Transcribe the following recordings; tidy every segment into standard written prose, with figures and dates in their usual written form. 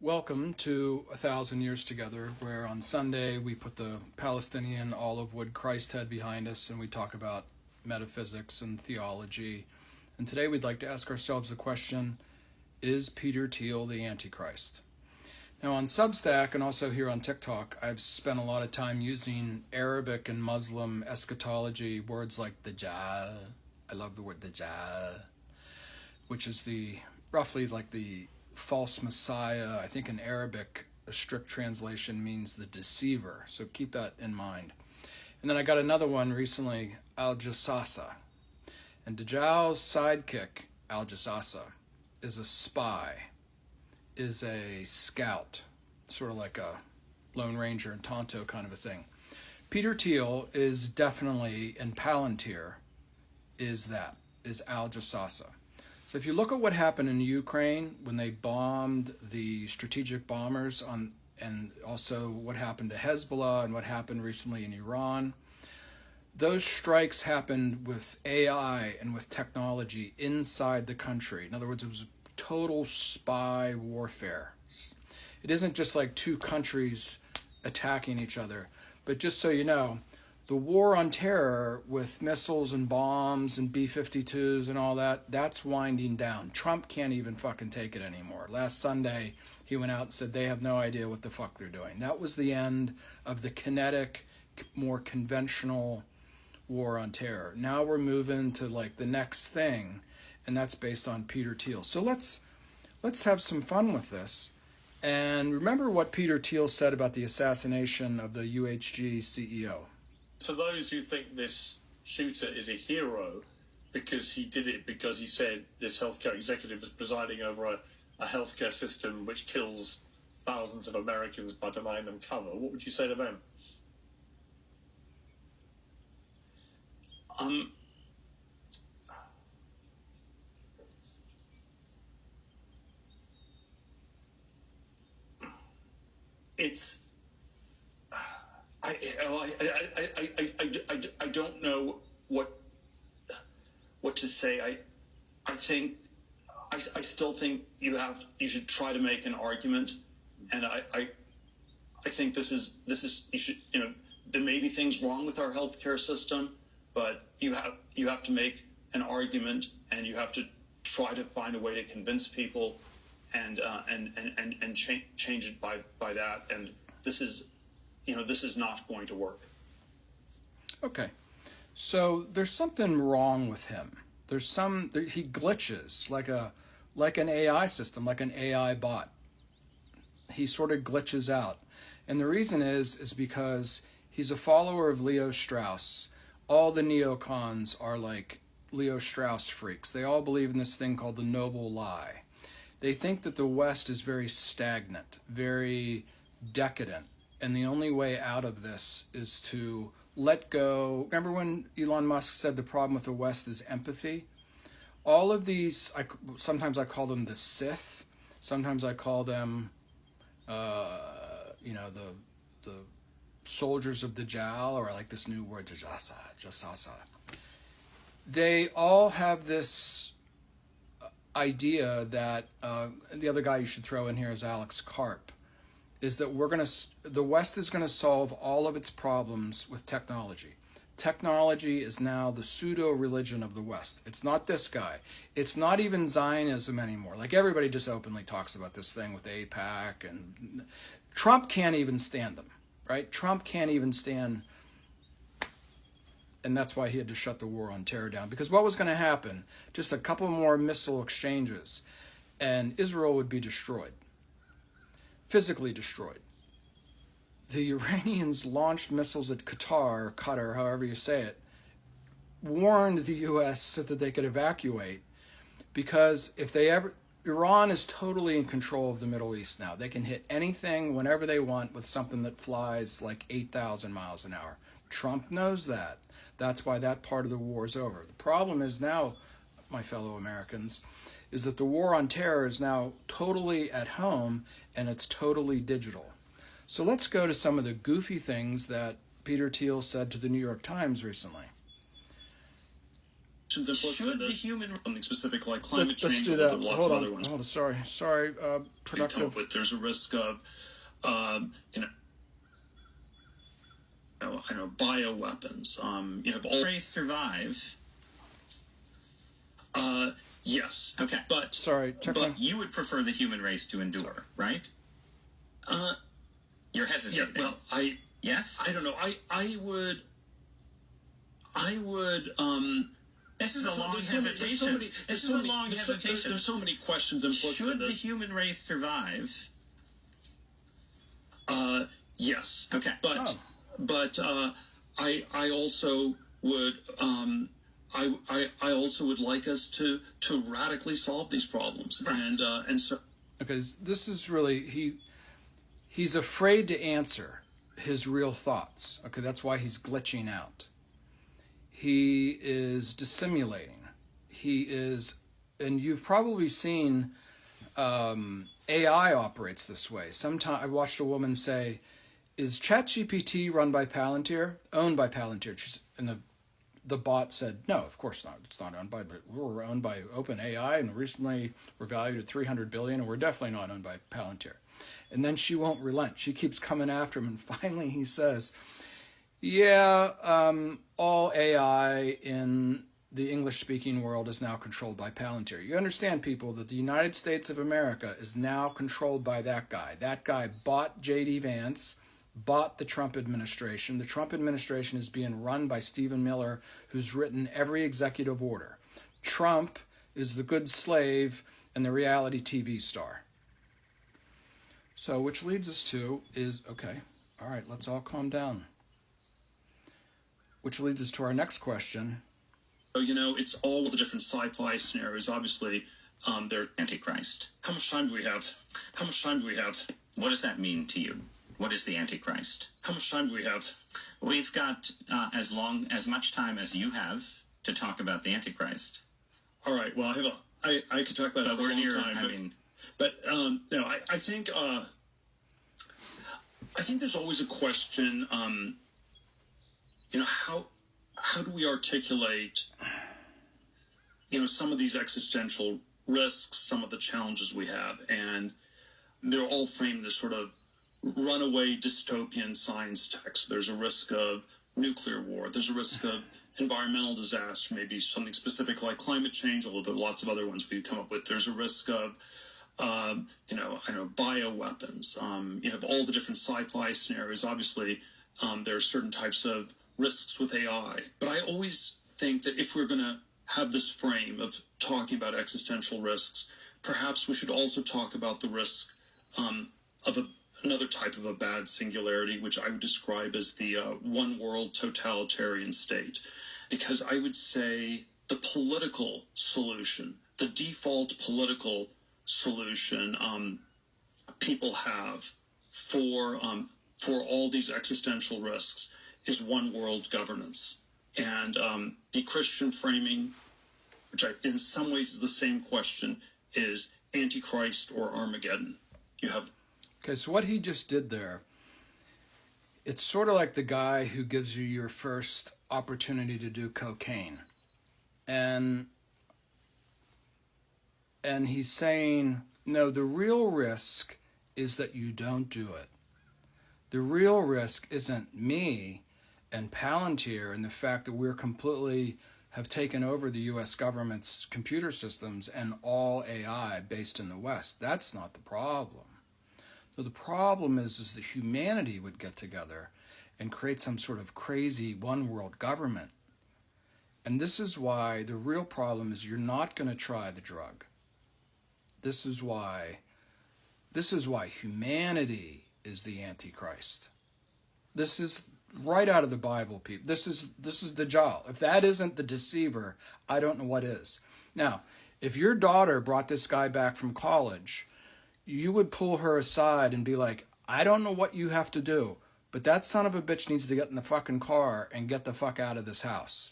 Welcome to 1,000 Years Together, where on Sunday we put the Palestinian olive wood Christ head behind us and we talk about metaphysics and theology. And today we'd like to ask ourselves the question, is Peter Thiel the Antichrist? Now on Substack and also here on TikTok, I've spent a lot of time using Arabic and Muslim eschatology, words like Dajjal. I love the word Dajjal, which is roughly like the false messiah. I think in Arabic, a strict translation means the deceiver. So keep that in mind. And then I got another one recently, Al-Jassasa. And Dajjal's sidekick, Al-Jassasa, is a spy, is a scout, sort of like a Lone Ranger and Tonto kind of a thing. Peter Thiel is definitely, and Palantir is Al-Jassasa. So if you look at what happened in Ukraine when they bombed the strategic bombers and also what happened to Hezbollah and what happened recently in Iran, those strikes happened with AI and with technology inside the country. In other words, it was total spy warfare. It isn't just like two countries attacking each other, but just so you know, the war on terror with missiles and bombs and B-52s and all that, that's winding down. Trump can't even fucking take it anymore. Last Sunday, he went out and said they have no idea what the fuck they're doing. That was the end of the kinetic, more conventional war on terror. Now we're moving to like the next thing, and that's based on Peter Thiel. So let's have some fun with this. And remember what Peter Thiel said about the assassination of the UHG CEO. To those who think this shooter is a hero because he did it because he said this healthcare executive is presiding over a healthcare system which kills thousands of Americans by denying them cover, what would you say to them? It's I don't know what to say. I still think you should try to make an argument, and I think this is you should, there may be things wrong with our healthcare system, but you have to make an argument, and you have to try to find a way to convince people and change it by that. And this is not going to work. Okay, so there's something wrong with him. He glitches like an AI system, like an AI bot. He sort of glitches out, and the reason is because he's a follower of Leo Strauss. All the neocons are like Leo Strauss freaks. They all believe in this thing called the noble lie. They think that the West is very stagnant, very decadent. And the only way out of this is to let go. Remember when Elon Musk said the problem with the West is empathy? All of these, sometimes I call them the Sith. Sometimes I call them, the soldiers of Dajjal, or I like this new word, Jassasa. They all have this idea that, the other guy you should throw in here is Alex Karp, is that the West is going to solve all of its problems with technology. Technology is now the pseudo-religion of the West. It's not this guy. It's not even Zionism anymore. Like everybody just openly talks about this thing with AIPAC, and Trump can't even stand them, right? Trump can't even stand, and that's why he had to shut the war on terror down. Because what was going to happen? Just a couple more missile exchanges, and Israel would be destroyed. Physically destroyed. The Iranians launched missiles at Qatar, however you say it, warned the U.S. so that they could evacuate, because Iran is totally in control of the Middle East now. They can hit anything whenever they want with something that flies like 8,000 miles an hour. Trump knows that. That's why that part of the war is over. The problem is now, my fellow Americans, is that the war on terror is now totally at home, and it's totally digital. So let's go to some of the goofy things that Peter Thiel said to the New York Times recently. Should the human something specific like climate Let's change, do or that. lots Hold of on. other ones? Hold on. Sorry. You come Productive. up with there's a risk of, I know bioweapons. You have all race survive. Yes. Okay. But Sorry. but you would prefer the human race to endure, right? You're hesitating. Yeah, well, yes. I don't know. I would. This is a long hesitation. This is a long hesitation. There's so many questions implicit in this. Should the human race survive? Yes. Okay. But I also would I also would like us to radically solve these problems, right. And so. Because this is really he's afraid to answer his real thoughts. Okay, that's why he's glitching out. He is dissimulating. He is, and you've probably seen AI operates this way. Sometimes I watched a woman say, "Is ChatGPT run by Palantir? Owned by Palantir?" And the bot said, "No, of course not. It's not owned by, but we're owned by OpenAI, and recently we're valued at $300 billion, and we're definitely not owned by Palantir." And then she won't relent. She keeps coming after him, and finally he says, "Yeah, all AI in the English-speaking world is now controlled by Palantir." You understand, people, that the United States of America is now controlled by that guy. That guy bought J.D. Vance, bought the Trump administration. The Trump administration is being run by Stephen Miller, who's written every executive order. Trump is the good slave and the reality TV star. So, which leads us to is, okay, all right, let's all calm down. Which leads us to our next question. So, it's all of the different sci-fi scenarios. Obviously, they're Antichrist. How much time do we have? What does that mean to you? What is the Antichrist? How much time do we have? We've got as much time as you have to talk about the Antichrist. All right. Well, I could talk about it for a long time. I think there's always a question. How do we articulate, some of these existential risks, some of the challenges we have, and they're all framed in this sort of runaway dystopian science text. There's a risk of nuclear war. There's a risk of environmental disaster, maybe something specific like climate change, although there are lots of other ones we come up with. There's a risk of, bioweapons. You have all the different sci-fi scenarios. Obviously, there are certain types of risks with AI. But I always think that if we're going to have this frame of talking about existential risks, perhaps we should also talk about the risk of another type of a bad singularity, which I would describe as the one world totalitarian state. Because I would say the political solution, the default political solution people have for all these existential risks is one world governance. And the Christian framing, which in some ways is the same question, is Antichrist or Armageddon. You have. Okay, so what he just did there, it's sort of like the guy who gives you your first opportunity to do cocaine. And he's saying, no, the real risk is that you don't do it. The real risk isn't me and Palantir and the fact that we're completely have taken over the U.S. government's computer systems and all AI based in the West. That's not the problem. So the problem is that humanity would get together and create some sort of crazy one world government. And this is why the real problem is you're not going to try the drug. This is why humanity is the Antichrist. This is right out of the Bible, people. This is Dajjal. If that isn't the deceiver, I don't know what is. Now, if your daughter brought this guy back from college, you would pull her aside and be like, I don't know what you have to do, but that son of a bitch needs to get in the fucking car and get the fuck out of this house.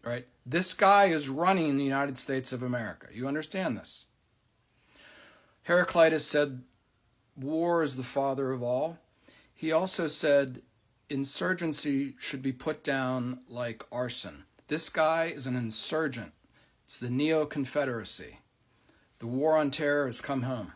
Right? This guy is running the United States of America. You understand this? Heraclitus said, war is the father of all. He also said, insurgency should be put down like arson. This guy is an insurgent. It's the Neo-Confederacy. The war on terror has come home.